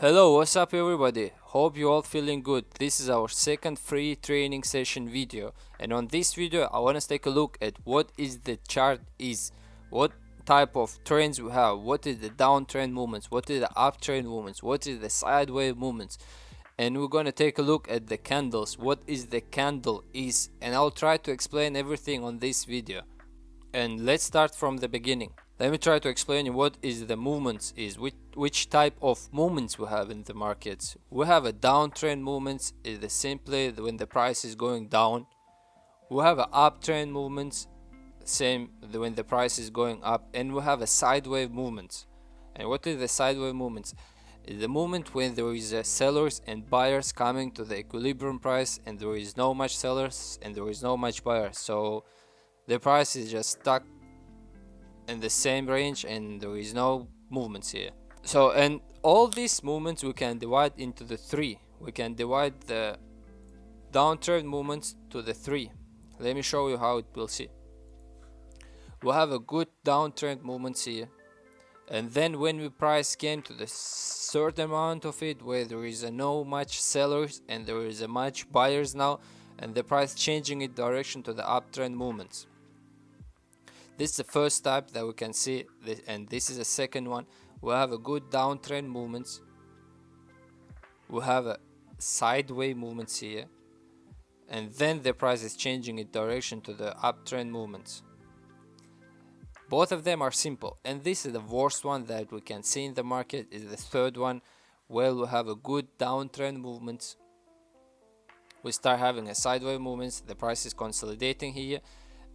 Hello, what's up everybody? Hope you all feeling good. This is our second free training session video, and on this video I want to take a look at what is the chart is, what type of trends we have, what is the downtrend movements, what is the uptrend movements, what is the sideway movements, and we're going to take a look at the candles, what is the candle is, and I'll try to explain everything on this video. And let's start from the beginning. Let me try to explain you what is the movements is, which type of movements we have in the markets. We have a downtrend movements is the simply when the price is going down. We have a uptrend movements, same when the price is going up, and we have a sideways movements. And what is the sideways movements? Is the movement when there is sellers and buyers coming to the equilibrium price, and there is no much sellers and there is no much buyers. So the price is just stuck in the same range and there is no movements here. So, and all these movements we can divide into the three. We can divide the downtrend movements to the three. Let me show you how it will see. We have a good downtrend movements here, and then when the price came to the certain amount of it where there is no much sellers and there is a much buyers now, and the price changing its direction to the uptrend movements. This is the first type that we can see, and this is the second one. We have a good downtrend movements. We have a sideway movements here, and then the price is changing its direction to the uptrend movements. Both of them are simple, and this is the worst one that we can see in the market. Is the third one, where we have a good downtrend movements. We start having a sideways movements. The price is consolidating here,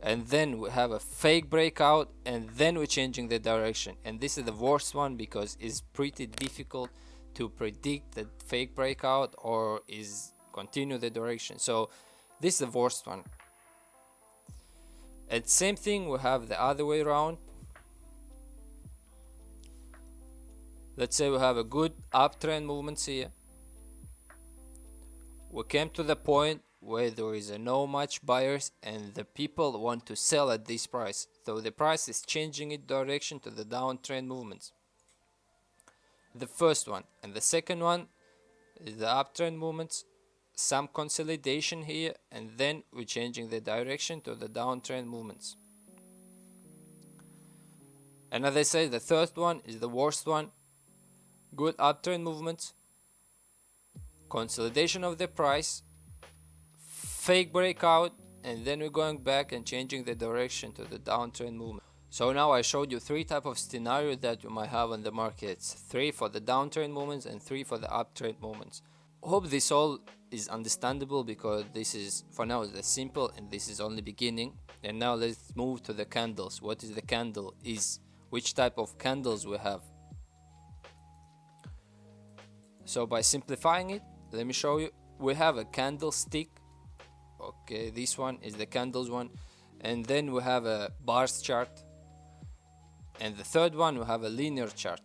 and then we have a fake breakout, and then we're changing the direction. And this is the worst one because it's pretty difficult to predict the fake breakout or is continue the direction. So this is the worst one. And same thing we have the other way around. Let's say we have a good uptrend movements here. We came to the point where there is no much buyers and the people want to sell at this price, so the price is changing its direction to the downtrend movements. The first one, and the second one is the uptrend movements, some consolidation here, and then we're changing the direction to the downtrend movements. And as I say, the third one is the worst one. Good uptrend movements, consolidation of the price, fake breakout, and then we're going back and changing the direction to the downtrend movement. So now I showed you three type of scenario that you might have on the markets, 3 for the downtrend movements and 3 for the uptrend movements. Hope this all is understandable because this is for now the simple and this is only beginning. And now let's move to the candles. What is the candle is, which type of candles we have. So by simplifying it, let me show you. We have a candlestick. Okay, this one is the candles one, and then we have a bars chart, and the third one we have a linear chart.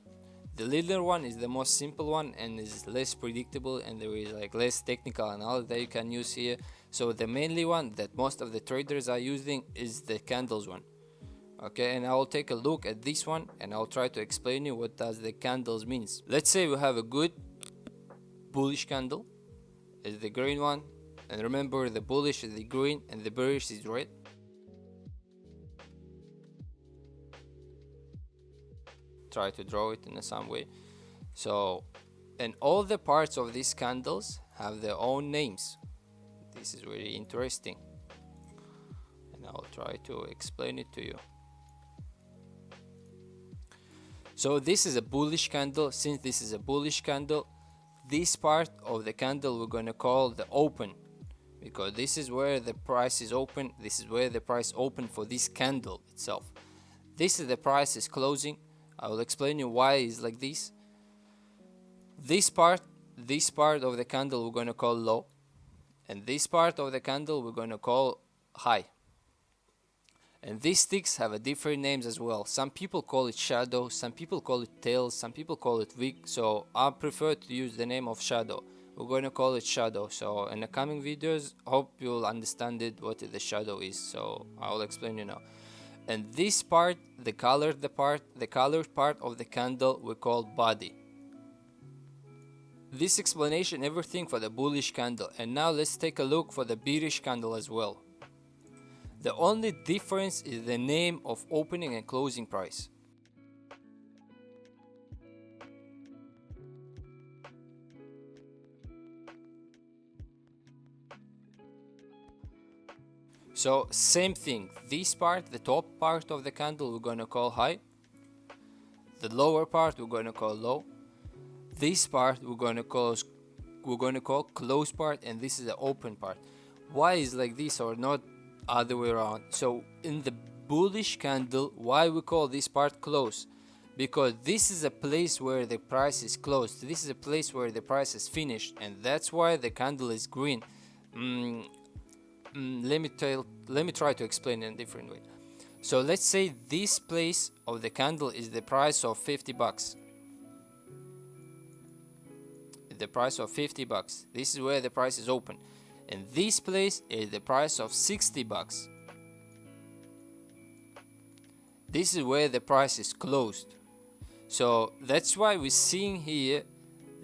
The linear one is the most simple one and is less predictable, and there is like less technical analysis that you can use here. So the mainly one that most of the traders are using is the candles one. Okay, and I will take a look at this one and I'll try to explain you what does the candles means. Let's say we have a good bullish candle is the green one. And remember, the bullish is the green and the bearish is red. Try to draw it in some way. So, and all the parts of these candles have their own names. This is really interesting. And I'll try to explain it to you. So this is a bullish candle. Since this is a bullish candle, this part of the candle we're going to call the open, because this is where the price is open. This is where the price open for this candle itself. This is the price is closing. I will explain you why it's like this. This part of the candle we're going to call low, and this part of the candle we're going to call high. And these sticks have a different names as well. Some people call it shadow, some people call it tails, some people call it wick. So I prefer to use the name of shadow. We're going to call it shadow. So in the coming videos, hope you'll understand it, what the shadow is. So I will explain you now. And this part, the colored part of the candle we call body. This explanation everything for the bullish candle, and now let's take a look for the bearish candle as well. The only difference is the name of opening and closing price. So same thing, this part, the top part of the candle, we're gonna call high. The lower part we're gonna call low. This part we're gonna call close part, and this is the open part. Why is like this or not other way around? So in the bullish candle, why we call this part close? Because this is a place where the price is closed. This is a place where the price is finished, and that's why the candle is green. Let me try to explain in a different way. So let's say this place of the candle is the price of 50 bucks. The price of 50 bucks. This is where the price is open. And this place is the price of 60 bucks. This is where the price is closed. So that's why we're seeing here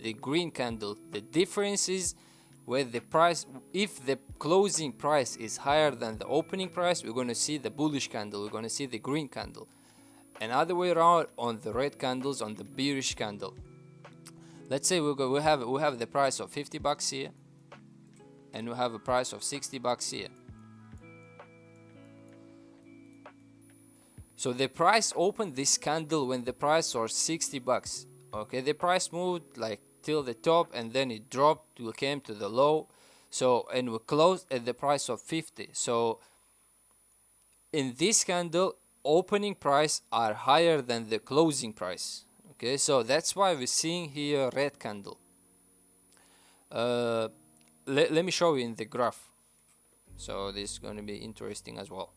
the green candle. The difference is where the price, if the closing price is higher than the opening price, we're going to see the bullish candle, we're going to see the green candle. And other way around on the red candles, on the bearish candle. Let's say we have the price of 50 bucks here, and we have a price of 60 bucks here. So the price opened this candle when the price was 60 bucks. Okay, the price moved like till the top, and then it dropped, we came to the low. So, and we closed at the price of 50. So in this candle, opening price are higher than the closing price. Okay, so that's why we're seeing here red candle. Let me show you in the graph. So this is going to be interesting as well.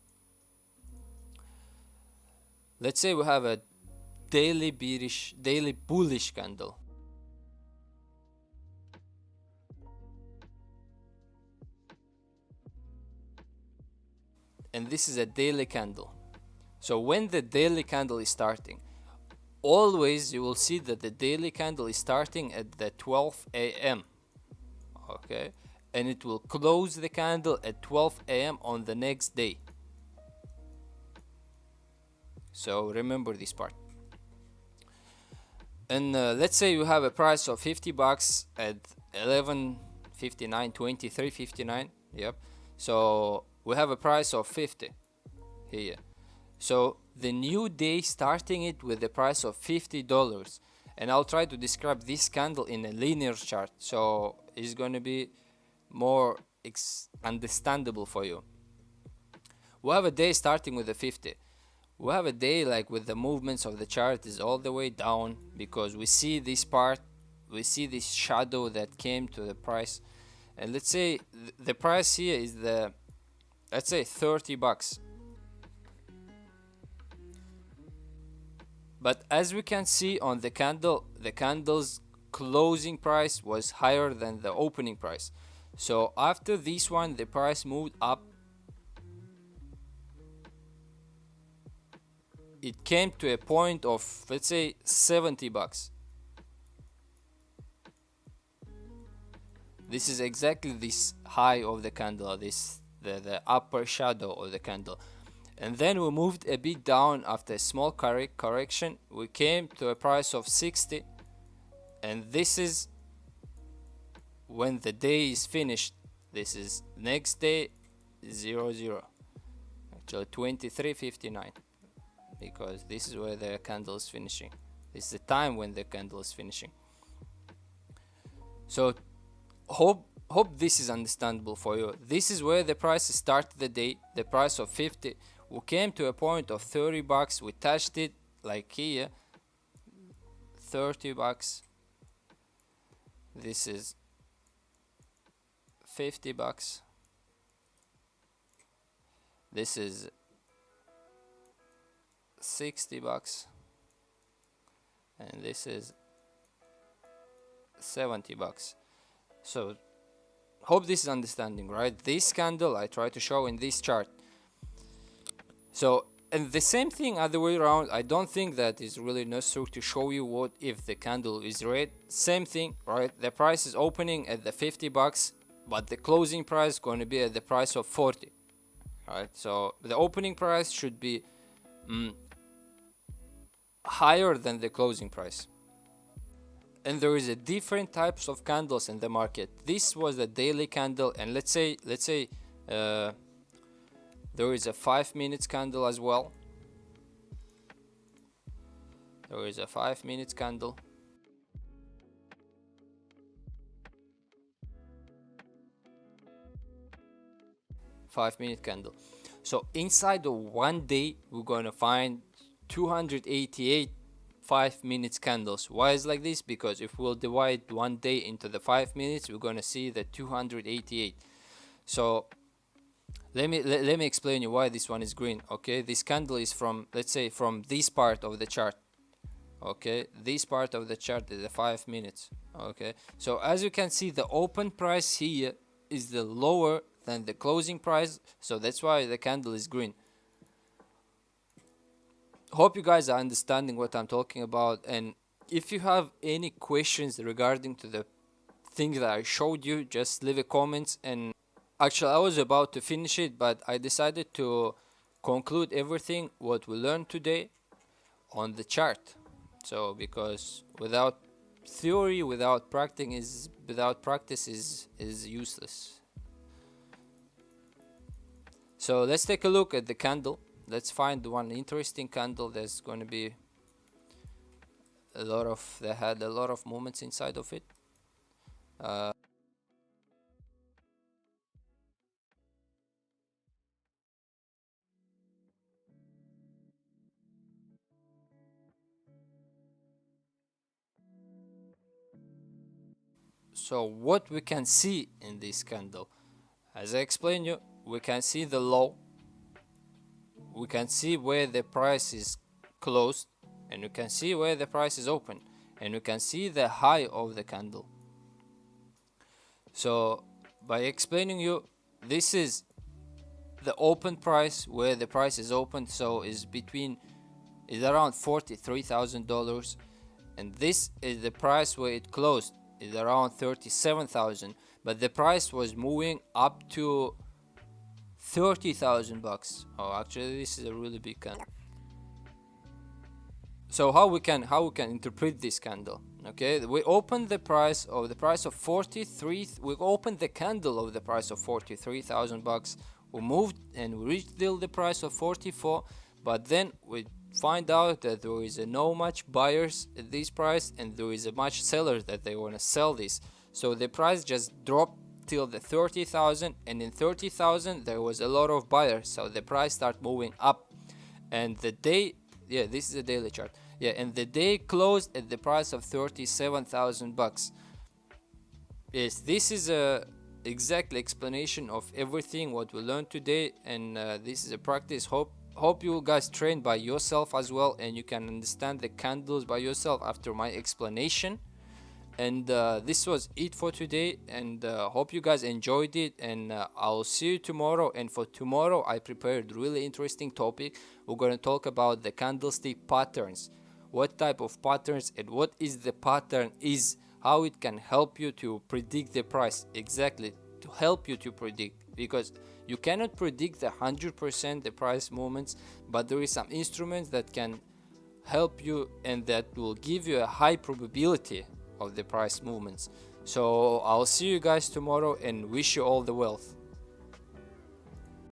Let's say we have a daily bullish candle. And this is a daily candle. So when the daily candle is starting, always you will see that the daily candle is starting at the 12 a.m. Okay, and it will close the candle at 12 a.m. on the next day. So remember this part. And let's say you have a price of 50 bucks at 11:59, 23:59. Yep. So we have a price of 50 here. So the new day starting it with the price of $50, and I'll try to describe this candle in a linear chart, so it's going to be more understandable for you. We have a day starting with the 50. We have a day like with the movements of the chart is all the way down, because we see this part, we see this shadow that came to the price. And let's say the price here is let's say 30 bucks. But as we can see on the candle, the candle's closing price was higher than the opening price. So after this one, the price moved up. It came to a point of, let's say, 70 bucks. This is exactly this high of the candle, the upper shadow of the candle. And then we moved a bit down after a small correction. We came to a price of 60, and this is when the day is finished. This is next day 00, actually 23:59, because this is where the candle is finishing. This is the time when the candle is finishing. So hope this is understandable for you. This is where the price started the day, the price of 50. We came to a point of 30 bucks. We touched it like here, 30 bucks. This is 50 bucks. This is 60 bucks. And this is 70 bucks. So hope this is understanding, right? This candle I try to show in this chart. So And the same thing other way around. I don't think that is really necessary to show you what if the candle is red. Same thing, right? The price is opening at the 50 bucks, but the closing price is going to be at the price of 40. Right, so the opening price should be higher than the closing price. And there is a different types of candles in the market. This was a daily candle, and let's say there is a 5 minutes candle as well. There is a 5 minutes candle. Five-minute candle. So inside of 1 day, we're gonna find 288 5 minutes candles. Why is like this? Because if we'll divide 1 day into the 5 minutes, we're gonna see the 288. So let me explain you why this one is green. Okay, this candle is from, let's say, from this part of the chart. Okay, this part of the chart is the 5 minutes. Okay, so as you can see, the open price here is the lower than the closing price, so that's why the candle is green. Hope you guys are understanding what I'm talking about, and if you have any questions regarding to the thing that I showed you, just leave a comment. And actually I was about to finish it, but I decided to conclude everything what we learned today on the chart. So because without theory, without practice is useless. So let's take a look at the candle. Let's find one interesting candle that's going to be that had a lot of movements inside of it. So what we can see in this candle, as I explained you, we can see the low, we can see where the price is closed, and we can see where the price is open, and we can see the high of the candle. So by explaining you, this is the open price, where the price is open, so is around $43,000, and this is the price where it closed, is around 37,000, but the price was moving up to 30,000 bucks. Oh, actually this is a really big candle. So how we can interpret this candle? Okay, we opened the price of 43, we opened the candle of the price of 43,000 bucks. We moved and we reached till the price of 44, but then we find out that there is no much buyers at this price, and there is a much sellers that they want to sell this. So the price just dropped till the 30,000, and in 30,000 there was a lot of buyers, so the price started moving up. And the day, yeah, this is a daily chart, yeah, and the day closed at the price of 37,000 bucks. Yes, this is a exact explanation of everything what we learned today, and this is a practice. Hope you guys train by yourself as well, and you can understand the candles by yourself after my explanation. And this was it for today, and hope you guys enjoyed it, and I'll see you tomorrow. And for tomorrow I prepared really interesting topic. We're going to talk about the candlestick patterns, what type of patterns and what is the pattern is, how it can help you to predict the price, exactly to help you to predict, because you cannot predict the 100% the price movements, but there is some instruments that can help you and that will give you a high probability of the price movements. So I'll see you guys tomorrow and wish you all the wealth.